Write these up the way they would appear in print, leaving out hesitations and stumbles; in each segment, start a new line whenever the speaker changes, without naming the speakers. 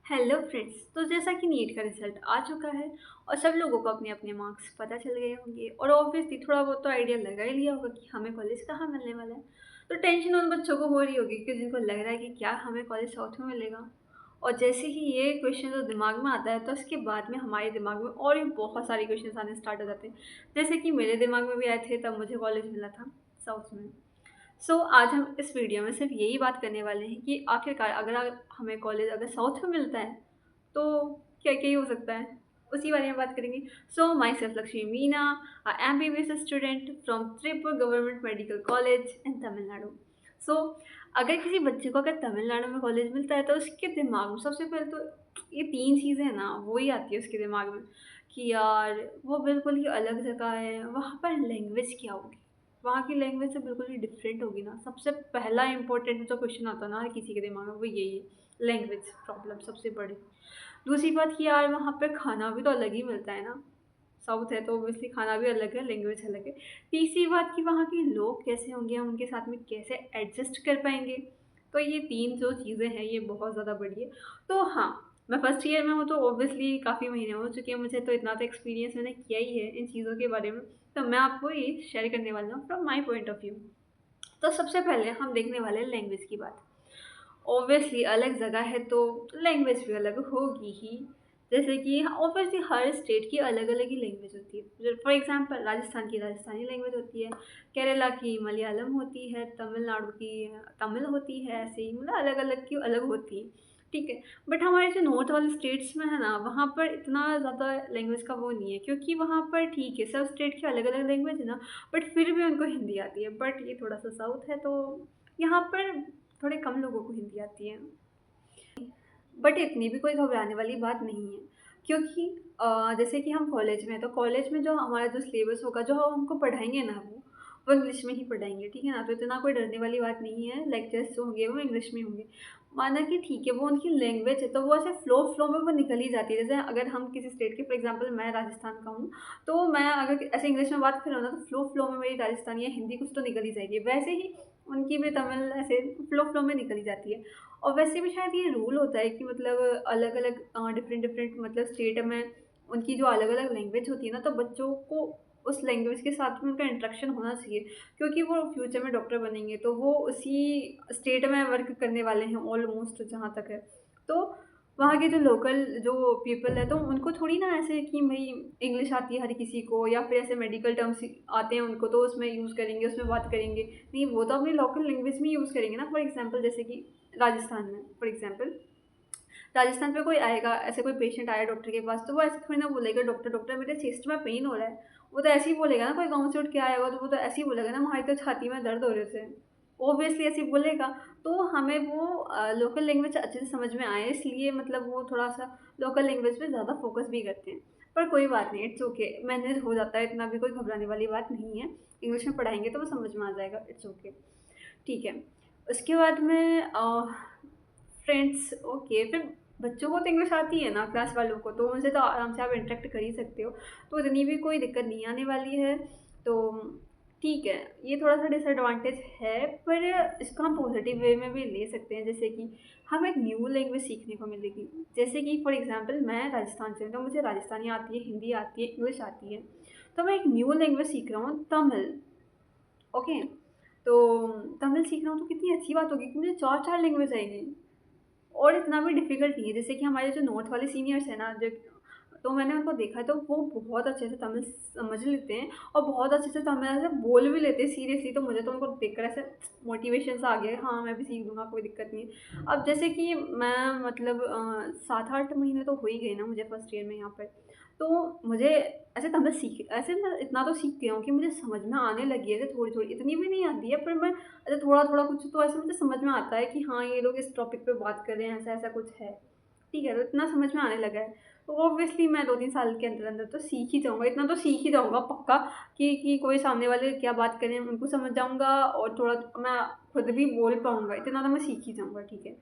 Hello friends. तो जैसा कि नीट का रिजल्ट आ चुका है और सब लोगों को अपने अपने मार्क्स पता चल गए होंगे और ऑब्वियसली थोड़ा बहुत तो आइडिया लगा ही लिया होगा कि हमें कॉलेज कहाँ मिलने वाला है। तो टेंशन उन बच्चों को हो रही होगी कि जिनको लग रहा है कि क्या हमें कॉलेज साउथ में मिलेगा। और जैसे ही ये क्वेश्चन तो दिमाग में आता है तो उसके बाद में हमारे दिमाग में और भी बहुत सारे क्वेश्चन आने स्टार्ट हो जाते हैं। जैसे कि मेरे दिमाग में भी आए थे तब मुझे कॉलेज मिला था साउथ में। आज हम इस वीडियो में सिर्फ यही बात करने वाले हैं कि आखिरकार हमें कॉलेज अगर साउथ में मिलता है तो क्या क्या ही हो सकता है, उसी बारे में बात करेंगे। So myself Lakshmi Meena, MBBS student from Tripur government medical college in Tamil Nadu. So अगर किसी बच्चे को अगर तमिलनाडु में कॉलेज मिलता है तो उसके दिमाग में सबसे पहले तो ये तीन चीज़ें हैं ना वो ही आती है उसके दिमाग में कि यार वो बिल्कुल ही अलग जगह है, वहाँ पर लैंग्वेज क्या होगी, वहाँ की लैंग्वेज से बिल्कुल ही डिफरेंट होगी ना। सबसे पहला इंपॉर्टेंट जो क्वेश्चन आता है ना हर किसी के दिमाग में वो यही है, लैंग्वेज प्रॉब्लम सबसे बड़ी। दूसरी बात कि यार वहाँ पे खाना भी तो अलग ही मिलता है ना, साउथ है तो ऑब्वियसली खाना भी अलग है, लैंग्वेज अलग है। तीसरी बात कि वहाँ के लोग कैसे होंगे, हम उनके साथ में कैसे एडजस्ट कर पाएंगे। तो ये तीन जो चीज़ें हैं ये बहुत ज़्यादा बड़ी है। तो हाँ, मैं फर्स्ट ईयर में हूँ तो ऑब्वियसली काफ़ी महीने हो चुके हैं मुझे, तो इतना तो एक्सपीरियंस मैंने किया ही है इन चीज़ों के बारे में। तो मैं आपको ये शेयर करने वाला हूँ from my point of view. तो सबसे पहले हम देखने वाले हैं लैंग्वेज की बात। ऑब्वियसली अलग जगह है तो लैंग्वेज भी अलग होगी ही। जैसे कि ऑब्वियसली हर स्टेट की अलग अलग ही लैंग्वेज होती है। फॉर एग्जांपल राजस्थान की राजस्थानी लैंग्वेज होती है, केरला की मलयालम होती है, तमिलनाडु की तमिल होती है, ऐसे ही मतलब अलग अलग की अलग होती है। ठीक है। बट हमारे जो नॉर्थ वाले स्टेट्स में है ना वहाँ पर इतना ज़्यादा लैंग्वेज का वो नहीं है, क्योंकि वहाँ पर ठीक है सब स्टेट की अलग अलग लैंग्वेज है ना, बट फिर भी उनको हिंदी आती है। बट ये थोड़ा सा साउथ है तो यहाँ पर थोड़े कम लोगों को हिंदी आती है। बट इतनी भी कोई घबराने वाली बात नहीं है, क्योंकि जैसे कि हम कॉलेज में हैं तो कॉलेज में जो हमारा जो सिलेबस होगा जो हम हमको पढ़ाएंगे ना वो इंग्लिश में ही पढ़ाएंगे, ठीक है ना। तो इतना कोई डरने वाली बात नहीं है, लेक्चर्स जो होंगे वो इंग्लिश में होंगे। माना कि ठीक है वो उनकी लैंग्वेज है तो वो ऐसे फ्लो फ्लो में वो निकल ही जाती है। जैसे अगर हम किसी स्टेट के, फॉर एग्जांपल मैं राजस्थान का हूँ, तो मैं अगर ऐसे इंग्लिश में बात करूँ ना तो फ्लो फ्लो में मेरी राजस्थानी या हिंदी कुछ तो निकल ही जाएगी, वैसे ही उनकी भी तमिल ऐसे फ्लो फ्लो में निकल ही जाती है। और वैसे भी शायद ये रूल होता है कि मतलब अलग अलग डिफरेंट डिफरेंट मतलब स्टेट में उनकी जो अलग अलग लैंग्वेज होती है ना, तो बच्चों को उस लैंग्वेज के साथ में उनका इंटरेक्शन होना चाहिए, क्योंकि वो फ्यूचर में डॉक्टर बनेंगे तो वो उसी स्टेट में वर्क करने वाले हैं ऑलमोस्ट जहाँ तक है। तो वहाँ के जो लोकल जो पीपल है तो उनको थोड़ी ना ऐसे कि भाई इंग्लिश आती है हर किसी को, या फिर ऐसे मेडिकल टर्म्स आते हैं उनको तो उसमें यूज़ करेंगे, उसमें बात करेंगे। नहीं, वो तो अपनी लोकल लैंग्वेज में यूज़ करेंगे ना। फॉर एग्जांपल जैसे कि राजस्थान में, फॉर एग्जांपल राजस्थान पे कोई आएगा, ऐसे कोई पेशेंट आया डॉक्टर के पास तो वो ऐसे थोड़ी ना बोलेगा डॉक्टर डॉक्टर मेरे चेस्ट में पेन हो रहा है। वो तो ऐसे ही बोलेगा ना, कोई गाँव से उठ के आया होगा तो वो तो ऐसे ही बोलेगा ना हमारी तो छाती में दर्द हो रहे थे, ऑब्वियसली ऐसे ही बोलेगा। तो हमें वो लोकल लैंग्वेज अच्छे से समझ में आए इसलिए मतलब वो थोड़ा सा लोकल लैंग्वेज पे ज़्यादा फोकस भी करते हैं। पर कोई बात नहीं, इट्स ओके, मैनेज हो जाता है, इतना भी कोई घबराने वाली बात नहीं है। इंग्लिश में पढ़ाएंगे तो वो समझ में आ जाएगा, इट्स ओके। ठीक है। उसके बाद में फ्रेंड्स, ओके, फिर बच्चों को तो इंग्लिश आती है ना क्लास वालों को, तो उनसे तो आराम से आप इंटरेक्ट कर ही सकते हो, तो इतनी भी कोई दिक्कत नहीं आने वाली है। तो ठीक है, ये थोड़ा सा डिसएडवांटेज है पर इसको हम पॉजिटिव वे में भी ले सकते हैं। जैसे कि हमें एक न्यू लैंग्वेज सीखने को मिलेगी। जैसे कि फॉर एग्जांपल मैं राजस्थान से हूँ तो मुझे राजस्थानी आती है, हिंदी आती है, इंग्लिश आती है। तो मैं एक न्यू लैंग्वेज सीख रहा हूँ, तमिल। ओके। तो तमिल सीख रहा हूँ तो कितनी अच्छी बात होगी कि मुझे चार चार लैंग्वेज आएगी और इतना भी डिफ़िकल्ट नहीं है। जैसे कि हमारे जो नॉर्थ वाले सीनियर्स हैं ना, जो तो मैंने उनको देखा है तो वो बहुत अच्छे से तमिल समझ लेते हैं और बहुत अच्छे से तमिल ऐसे बोल भी लेते हैं सीरियसली। तो मुझे तो उनको देखकर ऐसे मोटिवेशन सा आ गया, हाँ मैं भी सीख लूँगा, कोई दिक्कत नहीं है। अब जैसे कि मैं मतलब 7-8 महीने तो हो ही गए ना मुझे फर्स्ट ईयर में यहाँ पर। तो मुझे ऐसे तमिल सीख ऐसे मैं इतना तो सीख गया हूँ कि मुझे समझ में आने लगी है ऐसे थोड़ी-थोड़ी, इतनी भी नहीं आती है पर मैं ऐसे थोड़ा-थोड़ा कुछ तो ऐसे मुझे समझ में आता है कि हाँ, ये लोग इस टॉपिक पे बात कर रहे हैं, ऐसा-ऐसा कुछ है। ठीक है, तो इतना समझ में आने लगा है। तो ऑब्वियसली मैं 2-3 साल के अंदर-अंदर तो सीख ही जाऊँगा, इतना तो सीख ही जाऊँगा पक्का कि कोई सामने वाले क्या बात कर रहे हैं उनको समझ जाऊँगा और थोड़ा मैं खुद भी बोल पाऊँगा, इतना तो मैं सीख ही जाऊँगा, ठीक है।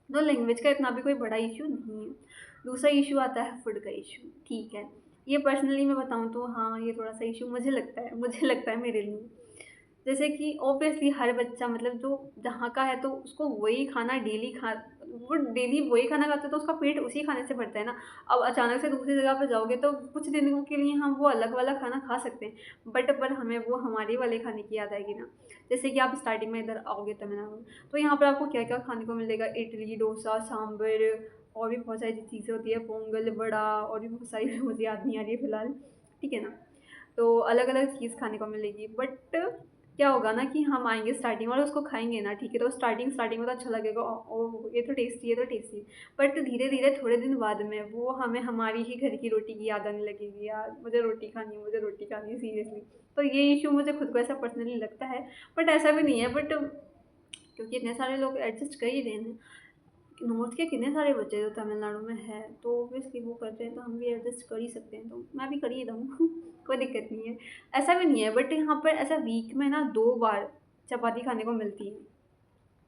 तो लैंग्वेज का इतना भी कोई बड़ा इश्यू नहीं है। दूसरा इश्यू आता है फूड का इश्यू, ठीक है। ये पर्सनली मैं बताऊँ तो हाँ, ये थोड़ा-सा इश्यू मुझे लगता है मेरे लिए। जैसे कि ऑब्वियसली हर बच्चा मतलब जो जहाँ का है तो उसको वही खाना डेली वो डेली वही खाना खाते हैं तो उसका पेट उसी खाने से भरता है ना। अब अचानक से दूसरी जगह पे जाओगे तो कुछ दिनों के लिए हम वो अलग वाला खाना खा सकते हैं, बट पर हमें वो हमारे वाले खाने की याद आएगी ना। जैसे कि आप स्टार्टिंग में इधर आओगे तमिलनाडु में, तो यहाँ पर आपको क्या-क्या खाने को मिलेगा, इडली, डोसा, सांभर और भी बहुत सारी चीज़ें होती है, पोंगल, वड़ा और भी बहुत सारी मुझे याद नहीं आ रही है फ़िलहाल, ठीक है ना? तो अलग-अलग चीज़ खाने को मिलेगी, बट क्या होगा ना कि हम आएँगे स्टार्टिंग और उसको खाएँगे ना, ठीक है? तो स्टार्टिंग में तो अच्छा लगेगा, ओह! ये तो टेस्टी, ये तो टेस्टी। बट धीरे-धीरे थोड़े दिन बाद में वो हमें हमारी ही घर की रोटी की याद आने लगेगी, यार मुझे रोटी खानी है, मुझे रोटी खानी है सीरियसली। तो ये इश्यू मुझे खुद को ऐसा पर्सनली लगता है, बट ऐसा भी नहीं है, बट क्योंकि इतने सारे लोग एडजस्ट कर ही रहे हैं। नॉर्थ के कितने सारे बच्चे जो तमिलनाडु में हैं, तो ऑब्वियसली वो करते हैं तो हम भी एडजस्ट कर ही सकते हैं, तो मैं भी कर ही रहा हूँ कोई दिक्कत नहीं है। ऐसा भी नहीं है, बट यहाँ पर ऐसा वीक में ना 2 बार चपाती खाने को मिलती है,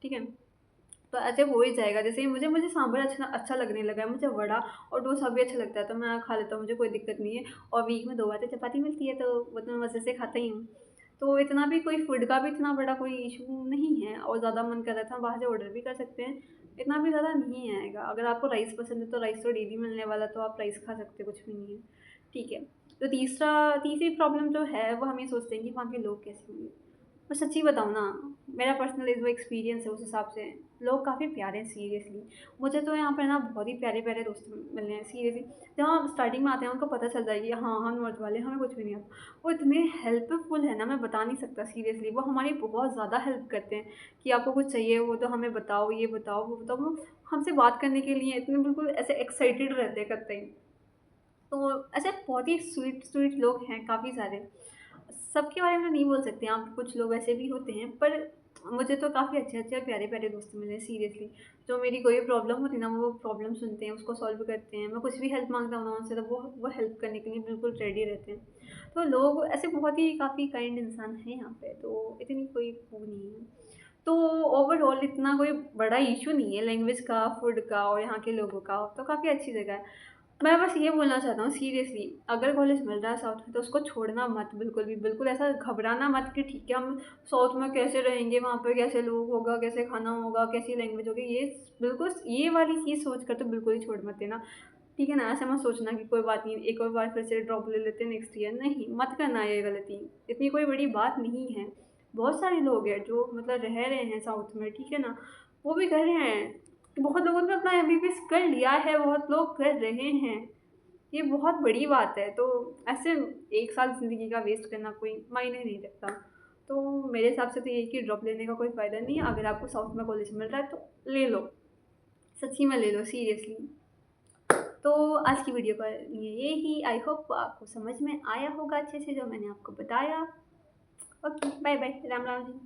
ठीक है? तो ऐसे हो ही जाएगा, जैसे ही मुझे मुझे सांभर अच्छा अच्छा लगने लगा है, मुझे वड़ा और डोसा भी अच्छा लगता है, तो मैं खा लेता हूँ, मुझे कोई दिक्कत नहीं है। और वीक में 2 बार तो चपाती मिलती है, तो वो तो मैं मज़े से खाता ही हूँ। तो इतना भी कोई फूड का भी इतना बड़ा कोई इशू नहीं है, और ज़्यादा मन कर रहा था बाहर से ऑर्डर भी कर सकते हैं, इतना भी ज़्यादा नहीं आएगा। अगर आपको राइस पसंद है तो राइस तो डेली मिलने वाला है, तो आप राइस खा सकते हो, कुछ भी नहीं है, ठीक है। तो तीसरी प्रॉब्लम जो है वो हम ये सोचते हैं कि वहाँ के लोग कैसे होंगे। मैं सच्ची बताऊँ ना, मेरा पर्सनल जो एक्सपीरियंस है उस हिसाब से लोग काफ़ी प्यारे हैं सीरियसली। मुझे तो यहाँ पे ना बहुत ही प्यारे-प्यारे दोस्त मिले हैं सीरियसली। जब हम स्टार्टिंग में आते हैं उनको पता चलता है कि हाँ, हम नॉर्थ वाले हैं, हमें कुछ भी नहीं आता। वो इतने हेल्पफुल है ना, मैं बता नहीं सकता सीरियसली। वो हमारी बहुत ज़्यादा हेल्प करते हैं कि आपको कुछ चाहिए हो तो हमें बताओ, ये बताओ, वो बताओ। वो हमसे बात करने के लिए इतने बिल्कुल ऐसे एक्साइटेड रहते हैं करते ही। तो ऐसे बहुत ही स्वीट लोग हैं काफ़ी सारे। सबके बारे में नहीं बोल सकते आप, कुछ लोग ऐसे भी होते हैं, पर मुझे तो काफ़ी अच्छे-अच्छे और प्यारे-प्यारे दोस्त मिले हैं सीरियसली। जो मेरी कोई प्रॉब्लम होती है ना, वो प्रॉब्लम सुनते हैं, उसको सॉल्व करते हैं। मैं कुछ भी हेल्प माँगता हूँ ना उनसे, तो वो हेल्प करने के लिए बिल्कुल रेडी रहते हैं। तो लोग ऐसे बहुत ही काफ़ी काइंड इंसान हैं यहाँ पे, तो इतनी कोई वो नहीं है। तो ओवरऑल इतना कोई बड़ा इश्यू नहीं है लैंग्वेज का, फूड का और यहाँ के लोगों का, तो काफ़ी अच्छी जगह है। मैं बस ये बोलना चाहता हूँ सीरियसली, अगर कॉलेज मिल रहा है साउथ में तो उसको छोड़ना मत बिल्कुल भी, बिल्कुल ऐसा घबराना मत कि ठीक है हम साउथ में कैसे रहेंगे, वहाँ पे कैसे लोग होगा, कैसे खाना होगा, कैसी लैंग्वेज होगी, ये बिल्कुल ये वाली चीज़ सोच कर तो बिल्कुल ही छोड़ मत देना, ठीक है ना? ऐसा मत सोचना कि कोई बात नहीं, एक और बार फिर से ड्रॉप ले लेते हैं नेक्स्ट ईयर, नहीं, मत करना ये गलती, इतनी कोई बड़ी बात नहीं है। बहुत सारे लोग हैं जो मतलब रह रहे हैं साउथ में, ठीक है ना? वो भी कर रहे हैं, बहुत लोगों ने अपना एमबीबीएस कर लिया है, बहुत लोग कर रहे हैं। ये बहुत बड़ी बात है, तो ऐसे 1 साल ज़िंदगी का वेस्ट करना कोई मायने नहीं रखता। तो मेरे हिसाब से तो ये है कि ड्रॉप लेने का कोई फ़ायदा नहीं है, अगर आपको साउथ में कॉलेज मिल रहा है तो ले लो, सच्ची में ले लो सीरियसली। तो आज की वीडियो का ये ही, आई होप आपको समझ में आया होगा अच्छे से जो मैंने आपको बताया। Okay, bye bye, Ram Ram जी।